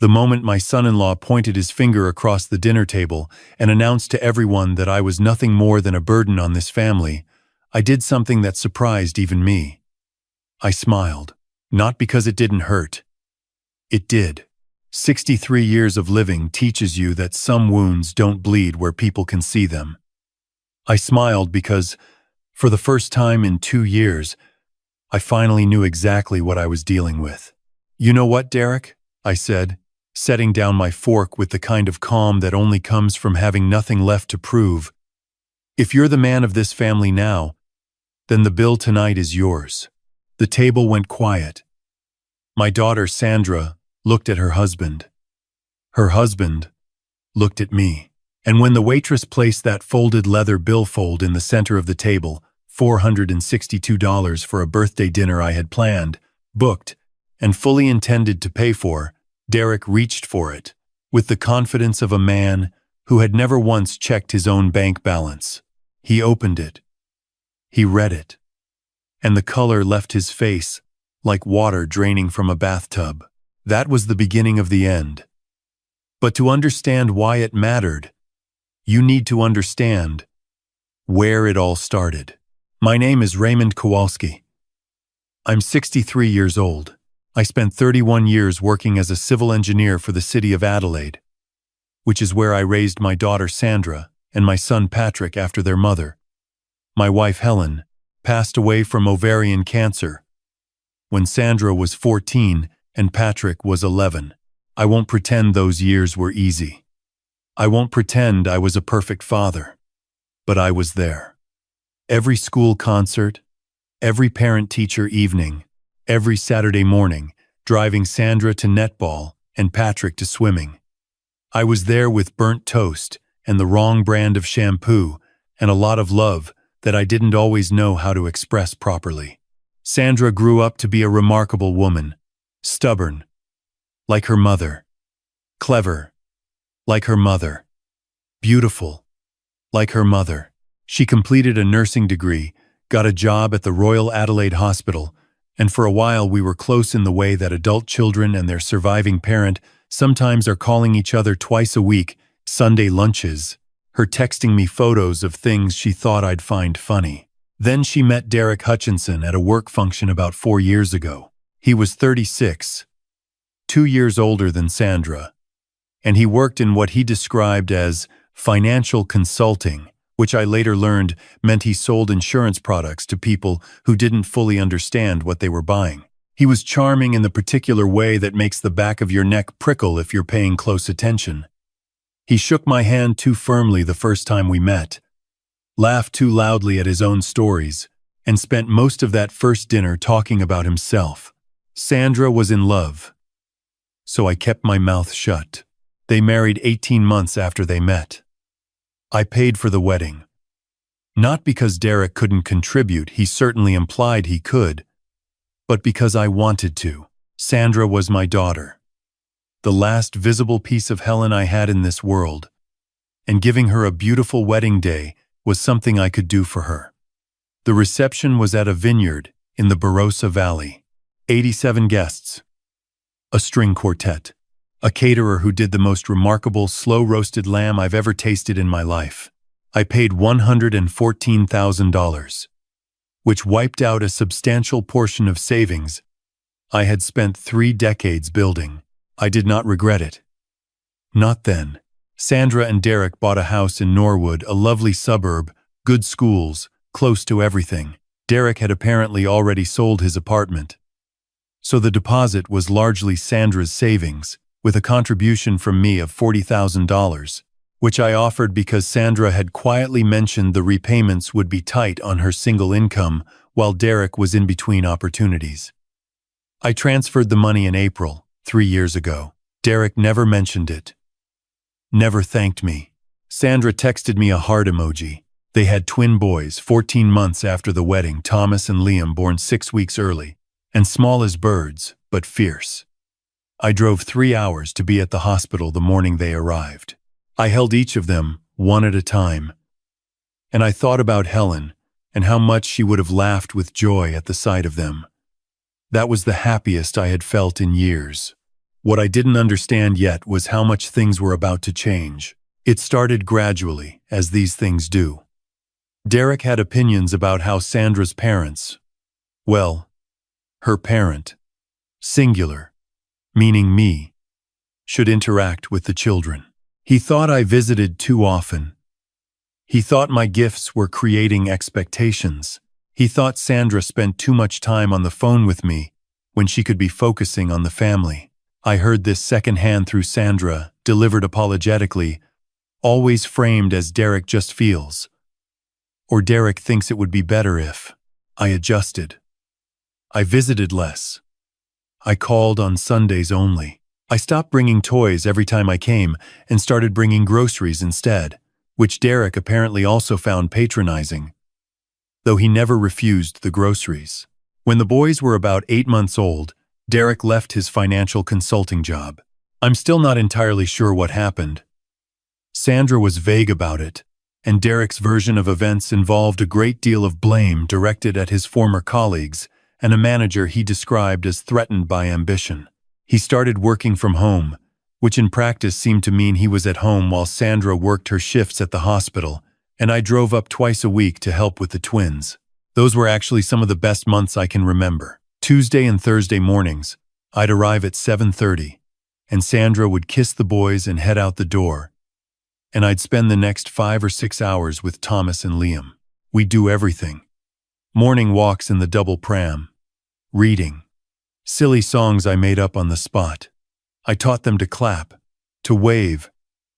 The moment my son-in-law pointed his finger across the dinner table and announced to everyone that I was nothing more than a burden on this family, I did something that surprised even me. I smiled, not because it didn't hurt. It did. 63 years of living teaches you that some wounds don't bleed where people can see them. I smiled because, for the first time in 2 years, I finally knew exactly what I was dealing with. "You know what, Derek?" I said, setting down my fork with the kind of calm that only comes from having nothing left to prove. "If you're the man of this family now, then the bill tonight is yours." The table went quiet. My daughter, Sandra, looked at her husband. Her husband looked at me. And when the waitress placed that folded leather billfold in the center of the table, $462 for a birthday dinner I had planned, booked, and fully intended to pay for, Derek reached for it, with the confidence of a man who had never once checked his own bank balance. He opened it. He read it. And the color left his face like water draining from a bathtub. That was the beginning of the end. But to understand why it mattered, you need to understand where it all started. My name is Raymond Kowalski. I'm 63 years old. I spent 31 years working as a civil engineer for the city of Adelaide, which is where I raised my daughter Sandra and my son Patrick after their mother. My wife Helen passed away from ovarian cancer when Sandra was 14 and Patrick was 11. I won't pretend those years were easy. I won't pretend I was a perfect father, but I was there. Every school concert, every parent-teacher evening, every Saturday morning, driving Sandra to netball and Patrick to swimming. I was there with burnt toast and the wrong brand of shampoo and a lot of love that I didn't always know how to express properly. Sandra grew up to be a remarkable woman, stubborn, like her mother, clever, like her mother, beautiful, like her mother. She completed a nursing degree, got a job at the Royal Adelaide Hospital, and for a while we were close in the way that adult children and their surviving parent sometimes are calling each other twice a week, Sunday lunches, her texting me photos of things she thought I'd find funny. Then she met Derek Hutchinson at a work function about 4 years ago. He was 36, 2 years older than Sandra, and he worked in what he described as financial consulting, which I later learned meant he sold insurance products to people who didn't fully understand what they were buying. He was charming in the particular way that makes the back of your neck prickle if you're paying close attention. He shook my hand too firmly the first time we met, laughed too loudly at his own stories, and spent most of that first dinner talking about himself. Sandra was in love, so I kept my mouth shut. They married 18 months after they met. I paid for the wedding. Not because Derek couldn't contribute, he certainly implied he could, but because I wanted to. Sandra was my daughter, the last visible piece of Helen I had in this world, and giving her a beautiful wedding day was something I could do for her. The reception was at a vineyard in the Barossa Valley. 87 guests, a string quartet, a caterer who did the most remarkable slow-roasted lamb I've ever tasted in my life. I paid $114,000, which wiped out a substantial portion of savings I had spent 3 decades building. I did not regret it. Not then. Sandra and Derek bought a house in Norwood, a lovely suburb, good schools, close to everything. Derek had apparently already sold his apartment, so the deposit was largely Sandra's savings, with a contribution from me of $40,000, which I offered because Sandra had quietly mentioned the repayments would be tight on her single income while Derek was in between opportunities. I transferred the money in April, 3 years ago. Derek never mentioned it. Never thanked me. Sandra texted me a heart emoji. They had twin boys 14 months after the wedding, Thomas and Liam, born 6 weeks early, and small as birds, but fierce. I drove 3 hours to be at the hospital the morning they arrived. I held each of them, one at a time, and I thought about Helen and how much she would have laughed with joy at the sight of them. That was the happiest I had felt in years. What I didn't understand yet was how much things were about to change. It started gradually, as these things do. Derek had opinions about how Sandra's parents, well, her parent, singular, meaning me, should interact with the children. He thought I visited too often. He thought my gifts were creating expectations. He thought Sandra spent too much time on the phone with me when she could be focusing on the family. I heard this secondhand through Sandra, delivered apologetically, always framed as Derek just feels. Or Derek thinks it would be better if. I adjusted. I visited less. I called on Sundays only. I stopped bringing toys every time I came and started bringing groceries instead, which Derek apparently also found patronizing, though he never refused the groceries. When the boys were about 8 months old, Derek left his financial consulting job. I'm still not entirely sure what happened. Sandra was vague about it, and Derek's version of events involved a great deal of blame directed at his former colleagues and a manager he described as threatened by ambition. He started working from home, which in practice seemed to mean he was at home while Sandra worked her shifts at the hospital, and I drove up twice a week to help with the twins. Those were actually some of the best months I can remember. Tuesday and Thursday mornings, I'd arrive at 7:30, and Sandra would kiss the boys and head out the door, and I'd spend the next 5 or 6 hours with Thomas and Liam. We'd do everything. Morning walks in the double pram, reading, silly songs I made up on the spot. I taught them to clap, to wave,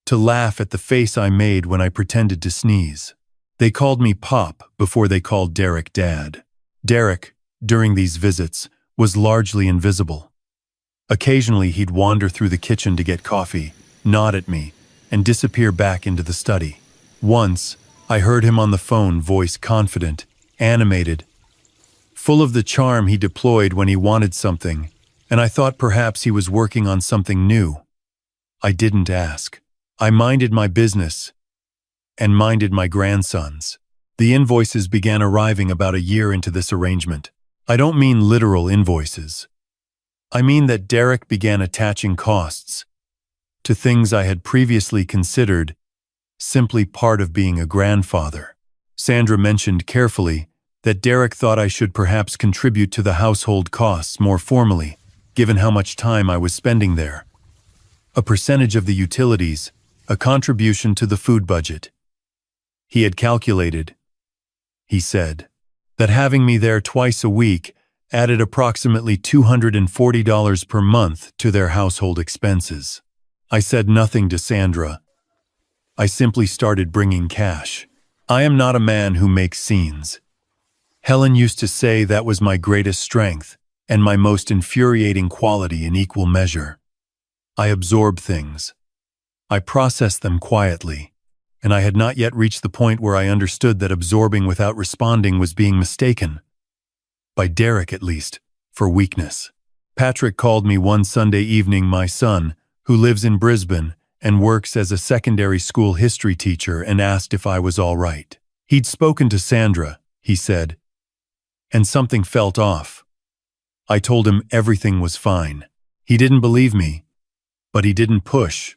to laugh at the face I made when I pretended to sneeze. They called me Pop before they called Derek Dad. Derek, during these visits, was largely invisible. Occasionally he'd wander through the kitchen to get coffee, nod at me, and disappear back into the study. Once, I heard him on the phone, voice confident, animated, full of the charm he deployed when he wanted something, and I thought perhaps he was working on something new. I didn't ask. I minded my business and minded my grandsons. The invoices began arriving about a year into this arrangement. I don't mean literal invoices. I mean that Derek began attaching costs to things I had previously considered simply part of being a grandfather. Sandra mentioned carefully that Derek thought I should perhaps contribute to the household costs more formally, given how much time I was spending there. A percentage of the utilities, a contribution to the food budget. He had calculated, he said, that having me there twice a week added approximately $240 per month to their household expenses. I said nothing to Sandra. I simply started bringing cash. I am not a man who makes scenes. Helen used to say that was my greatest strength and my most infuriating quality in equal measure. I absorb things. I process them quietly, and I had not yet reached the point where I understood that absorbing without responding was being mistaken, by Derek at least, for weakness. Patrick called me one Sunday evening, my son, who lives in Brisbane and works as a secondary school history teacher, and asked if I was all right. He'd spoken to Sandra, he said, and something felt off. I told him everything was fine. He didn't believe me, but he didn't push,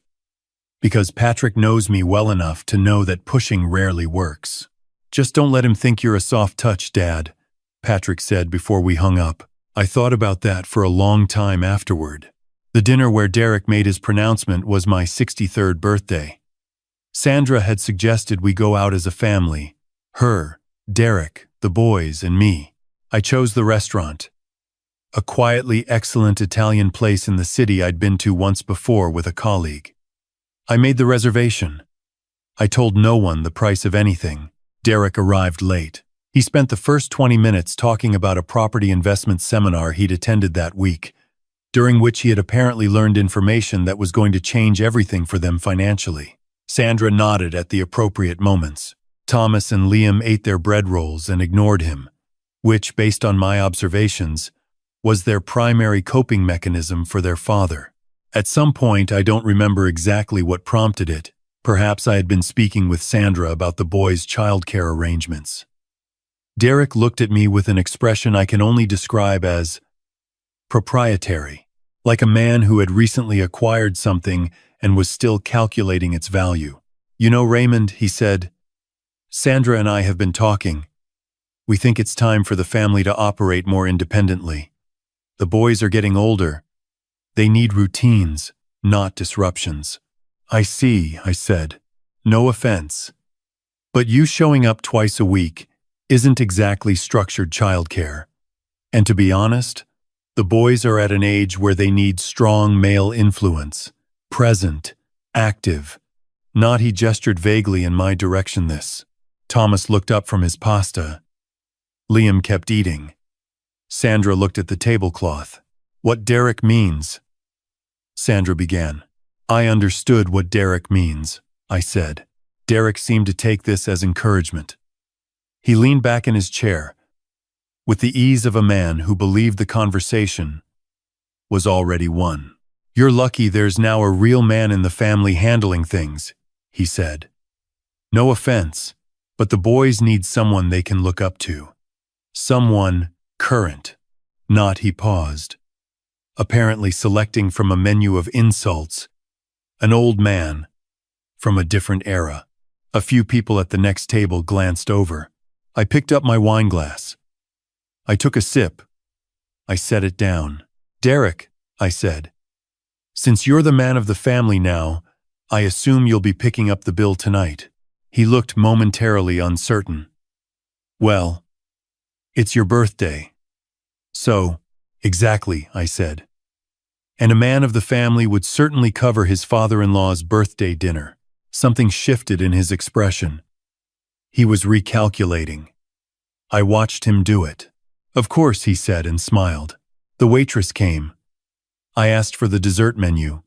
because Patrick knows me well enough to know that pushing rarely works. Just don't let him think you're a soft touch, Dad, Patrick said before we hung up. I thought about that for a long time afterward. The dinner where Derek made his pronouncement was my 63rd birthday. Sandra had suggested we go out as a family, her, Derek, the boys, and me. I chose the restaurant, a quietly excellent Italian place in the city I'd been to once before with a colleague. I made the reservation. I told no one the price of anything. Derek arrived late. He spent the first 20 minutes talking about a property investment seminar he'd attended that week, during which he had apparently learned information that was going to change everything for them financially. Sandra nodded at the appropriate moments. Thomas and Liam ate their bread rolls and ignored him, which, based on my observations, was their primary coping mechanism for their father. At some point, I don't remember exactly what prompted it. Perhaps I had been speaking with Sandra about the boys' childcare arrangements. Derek looked at me with an expression I can only describe as proprietary, like a man who had recently acquired something and was still calculating its value. "You know, Raymond," he said, "Sandra and I have been talking. We think it's time for the family to operate more independently. The boys are getting older. They need routines, not disruptions." "I see," I said. "No offense. But you showing up twice a week isn't exactly structured childcare. And to be honest, the boys are at an age where they need strong male influence, present, active, not." He gestured vaguely in my direction. Thomas looked up from his pasta. Liam kept eating. Sandra looked at the tablecloth. "What Derek means," Sandra began. "I understood what Derek means," I said. Derek seemed to take this as encouragement. He leaned back in his chair, with the ease of a man who believed the conversation was already won. "You're lucky there's now a real man in the family handling things," he said. "No offense, but the boys need someone they can look up to. Someone current, not." He paused, apparently selecting from a menu of insults. "An old man from a different era." A few people at the next table glanced over. I picked up my wine glass. I took a sip. I set it down. "Derek," I said, "since you're the man of the family now, I assume you'll be picking up the bill tonight." He looked momentarily uncertain. "Well, it's your birthday." "So, exactly," I said. "And a man of the family would certainly cover his father-in-law's birthday dinner." Something shifted in his expression. He was recalculating. I watched him do it. "Of course," he said and smiled. The waitress came. I asked for the dessert menu.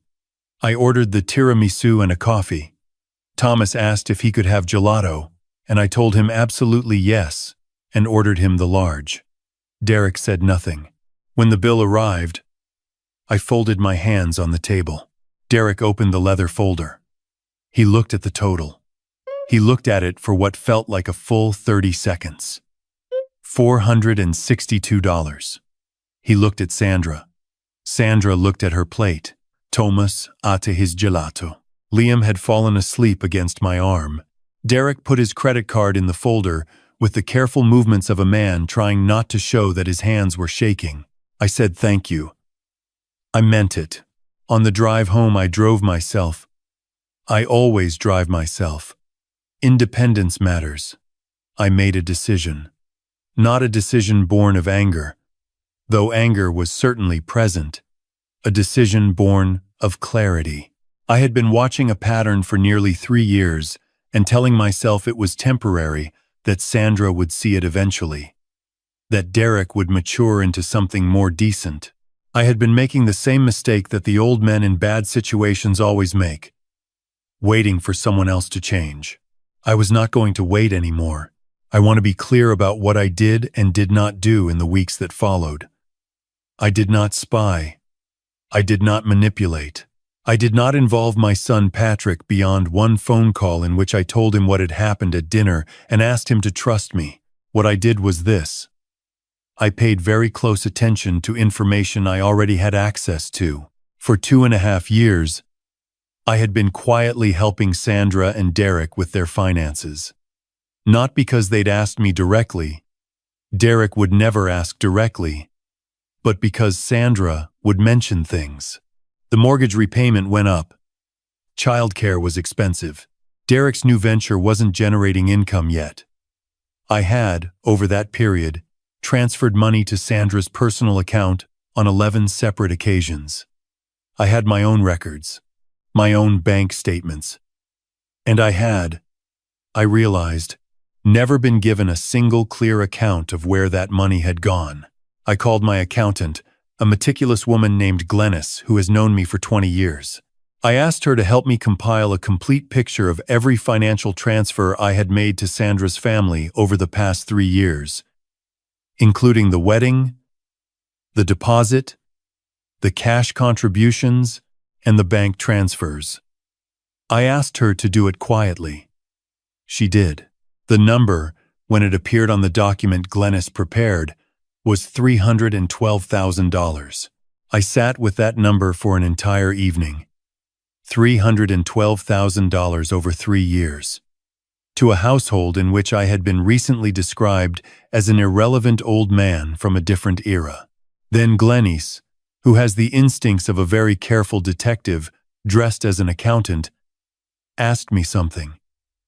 I ordered the tiramisu and a coffee. Thomas asked if he could have gelato, and I told him absolutely yes, and ordered him the large. Derek said nothing. When the bill arrived, I folded my hands on the table. Derek opened the leather folder. He looked at the total. He looked at it for what felt like a full 30 seconds. $462. He looked at Sandra. Sandra looked at her plate. Thomas ate his gelato. Liam had fallen asleep against my arm. Derek put his credit card in the folder with the careful movements of a man trying not to show that his hands were shaking. I said thank you. I meant it. On the drive home I drove myself. I always drive myself. Independence matters. I made a decision. Not a decision born of anger, though anger was certainly present. A decision born of clarity. I had been watching a pattern for nearly 3 years and telling myself it was temporary, that Sandra would see it eventually, that Derek would mature into something more decent. I had been making the same mistake that the old men in bad situations always make, waiting for someone else to change. I was not going to wait anymore. I want to be clear about what I did and did not do in the weeks that followed. I did not spy. I did not manipulate. I did not involve my son Patrick beyond one phone call in which I told him what had happened at dinner and asked him to trust me. What I did was this. I paid very close attention to information I already had access to. For 2.5 years, I had been quietly helping Sandra and Derek with their finances. Not because they'd asked me directly. Derek would never ask directly. But because Sandra would mention things. The mortgage repayment went up. Childcare was expensive. Derek's new venture wasn't generating income yet. I had, over that period, transferred money to Sandra's personal account on 11 separate occasions. I had my own records, my own bank statements. And I realized, never been given a single clear account of where that money had gone. I called my accountant, a meticulous woman named Glenelg who has known me for 20 years. I asked her to help me compile a complete picture of every financial transfer I had made to Sandra's family over the past 3 years, including the wedding, the deposit, the cash contributions, and the bank transfers. I asked her to do it quietly. She did. The number, when it appeared on the document Glenelg prepared, was $312,000. I sat with that number for an entire evening. $312,000 over 3 years. To a household in which I had been recently described as an irrelevant old man from a different era. Then Glenys, who has the instincts of a very careful detective dressed as an accountant, asked me something.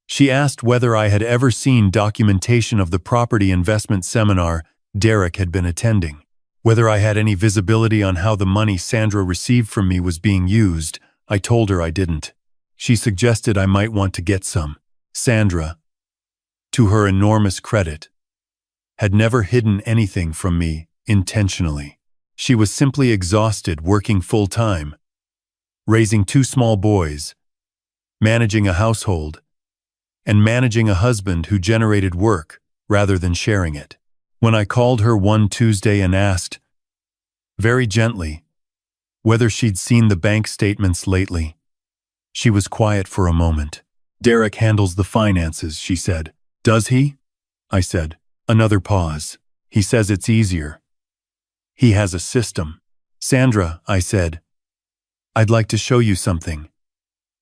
She asked whether I had ever seen documentation of the property investment seminar Derek had been attending, whether I had any visibility on how the money Sandra received from me was being used. I told her I didn't. She suggested I might want to get some. Sandra, to her enormous credit, had never hidden anything from me intentionally. She was simply exhausted working full-time, raising 2 small boys, managing a household, and managing a husband who generated work rather than sharing it. When I called her one Tuesday and asked, very gently, whether she'd seen the bank statements lately, she was quiet for a moment. Derek handles the finances, she said. Does he? I said. Another pause. He says it's easier. He has a system. Sandra, I said, I'd like to show you something.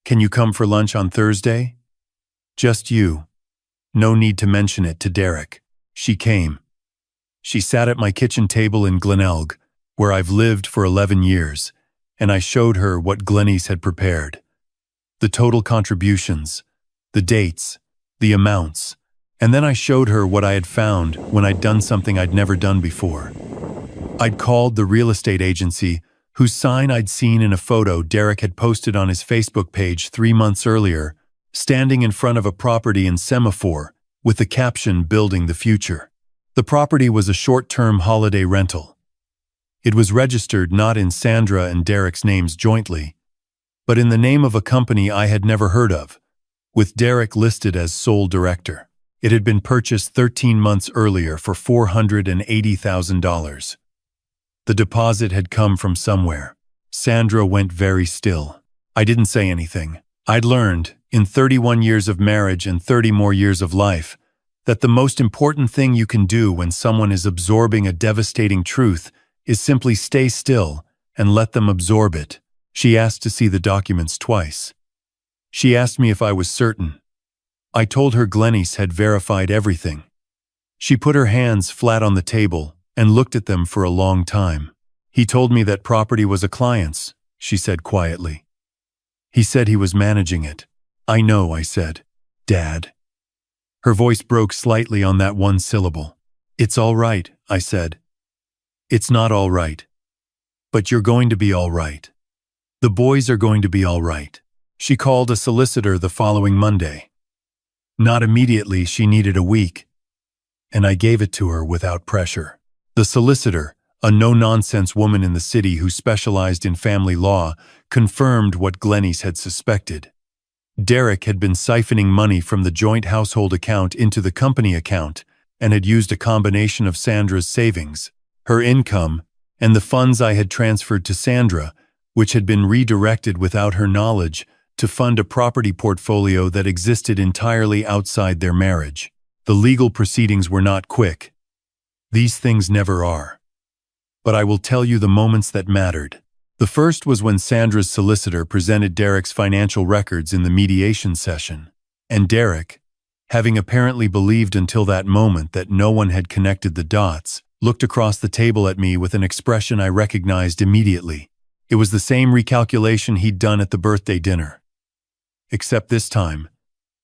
Can you come for lunch on Thursday? Just you. No need to mention it to Derek. She came. She sat at my kitchen table in Glenelg, where I've lived for 11 years, and I showed her what Glenys had prepared. The total contributions, the dates, the amounts, and then I showed her what I had found when I'd done something I'd never done before. I'd called the real estate agency whose sign I'd seen in a photo Derek had posted on his Facebook page 3 months earlier, standing in front of a property in Semaphore with the caption "Building the Future." The property was a short-term holiday rental. It was registered not in Sandra and Derek's names jointly, but in the name of a company I had never heard of, with Derek listed as sole director. It had been purchased 13 months earlier for $480,000. The deposit had come from somewhere. Sandra went very still. I didn't say anything. I'd learned, in 31 years of marriage and 30 more years of life, that the most important thing you can do when someone is absorbing a devastating truth is simply stay still and let them absorb it. She asked to see the documents twice. She asked me if I was certain. I told her Glenys had verified everything. She put her hands flat on the table and looked at them for a long time. He told me that property was a client's, she said quietly. He said he was managing it. I know, I said. Dad. Her voice broke slightly on that one syllable. It's all right, I said. It's not all right. But you're going to be all right. The boys are going to be all right. She called a solicitor the following Monday. Not immediately, she needed a week, and I gave it to her without pressure. The solicitor, a no-nonsense woman in the city who specialized in family law, confirmed what Glenys had suspected. Derek had been siphoning money from the joint household account into the company account and had used a combination of Sandra's savings, her income, and the funds I had transferred to Sandra, which had been redirected without her knowledge, to fund a property portfolio that existed entirely outside their marriage. The legal proceedings were not quick. These things never are. But I will tell you the moments that mattered. The first was when Sandra's solicitor presented Derek's financial records in the mediation session, and Derek, having apparently believed until that moment that no one had connected the dots, looked across the table at me with an expression I recognized immediately. It was the same recalculation he'd done at the birthday dinner. Except this time,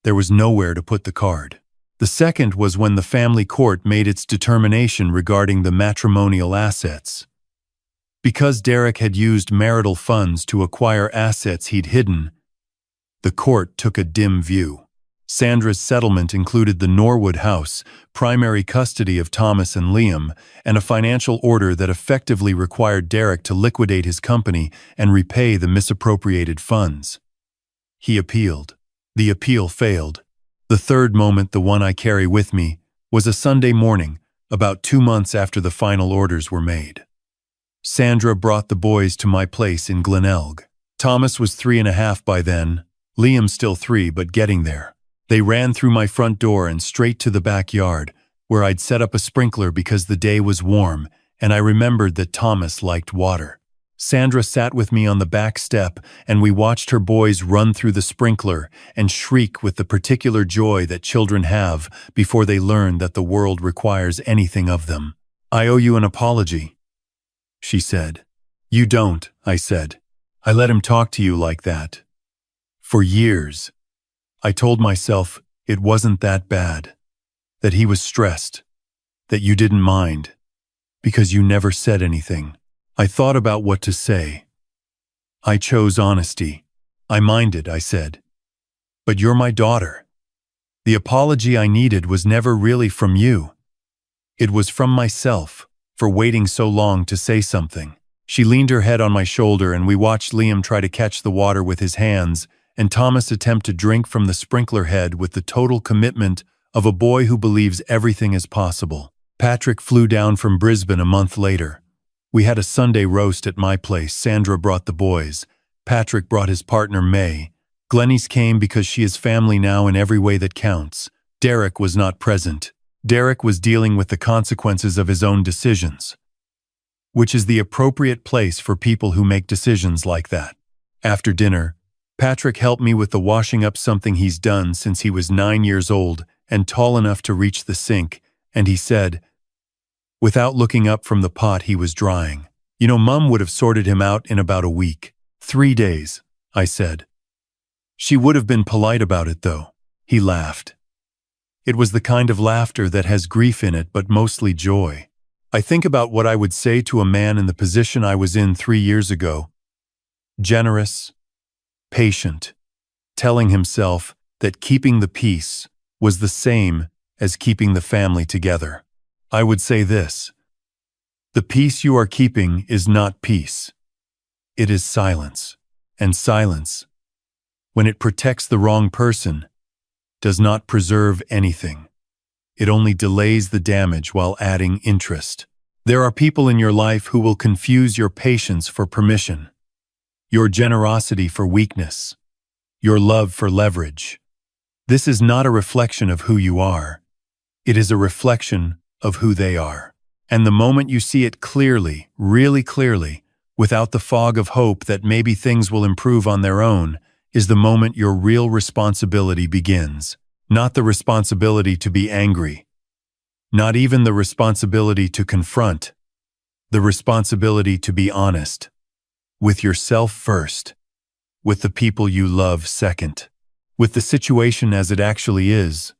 there was nowhere to put the card. The second was when the family court made its determination regarding the matrimonial assets. Because Derek had used marital funds to acquire assets he'd hidden, the court took a dim view. Sandra's settlement included the Norwood house, primary custody of Thomas and Liam, and a financial order that effectively required Derek to liquidate his company and repay the misappropriated funds. He appealed. The appeal failed. The third moment, the one I carry with me, was a Sunday morning, about 2 months after the final orders were made. Sandra brought the boys to my place in Glenelg. Thomas was 3.5 by then, Liam still 3 but getting there. They ran through my front door and straight to the backyard, where I'd set up a sprinkler because the day was warm, and I remembered that Thomas liked water. Sandra sat with me on the back step, and we watched her boys run through the sprinkler and shriek with the particular joy that children have before they learn that the world requires anything of them. "I owe you an apology," she said. "You don't," I said. "I let him talk to you like that. For years, I told myself it wasn't that bad, that he was stressed, that you didn't mind, because you never said anything. I thought about what to say. I chose honesty. I minded," I said. "But you're my daughter. The apology I needed was never really from you. It was from myself, for waiting so long to say something." She leaned her head on my shoulder, and we watched Liam try to catch the water with his hands, and Thomas attempt to drink from the sprinkler head with the total commitment of a boy who believes everything is possible. Patrick flew down from Brisbane a month later. We had a Sunday roast at my place. Sandra brought the boys. Patrick brought his partner May. Glenys came because she is family now in every way that counts. Derek was not present. Derek was dealing with the consequences of his own decisions, which is the appropriate place for people who make decisions like that. After dinner, Patrick helped me with the washing up, something he's done since he was 9 years old and tall enough to reach the sink, and he said, without looking up from the pot he was drying, "You know, Mum would have sorted him out in about a week." 3 days, I said. "She would have been polite about it, though." He laughed. It was the kind of laughter that has grief in it, but mostly joy. I think about what I would say to a man in the position I was in 3 years ago. Generous, patient, telling himself that keeping the peace was the same as keeping the family together. I would say this: the peace you are keeping is not peace. It is silence. And silence, when it protects the wrong person, does not preserve anything. It only delays the damage while adding interest. There are people in your life who will confuse your patience for permission, your generosity for weakness, your love for leverage. This is not a reflection of who you are. It is a reflection of who they are. And the moment you see it clearly, really clearly, without the fog of hope that maybe things will improve on their own, is the moment your real responsibility begins. Not the responsibility to be angry, not even the responsibility to confront, the responsibility to be honest, with yourself first, with the people you love second, with the situation as it actually is,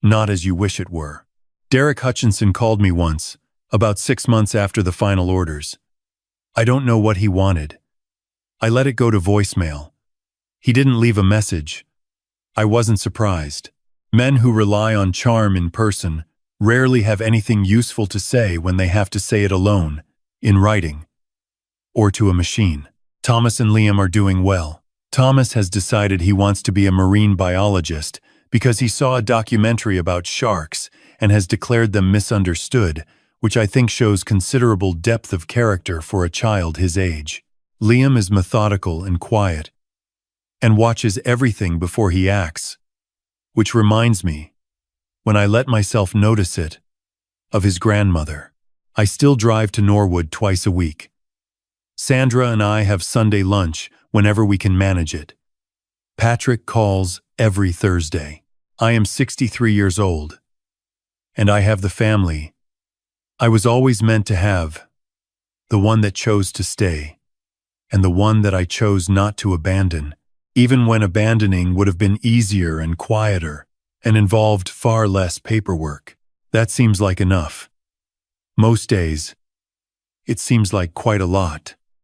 not as you wish it were. Derek Hutchinson called me once, about 6 months after the final orders. I don't know what he wanted. I let it go to voicemail. He didn't leave a message. I wasn't surprised. Men who rely on charm in person rarely have anything useful to say when they have to say it alone, in writing, or to a machine. Thomas and Liam are doing well. Thomas has decided he wants to be a marine biologist because he saw a documentary about sharks and has declared them misunderstood, which I think shows considerable depth of character for a child his age. Liam is methodical and quiet, and watches everything before he acts, which reminds me, when I let myself notice it, of his grandmother. I still drive to Norwood twice a week. Sandra and I have Sunday lunch whenever we can manage it. Patrick calls every Thursday. I am 63 years old, and I have the family I was always meant to have, the one that chose to stay, and the one that I chose not to abandon, even when abandoning would have been easier and quieter and involved far less paperwork. That seems like enough. Most days, it seems like quite a lot.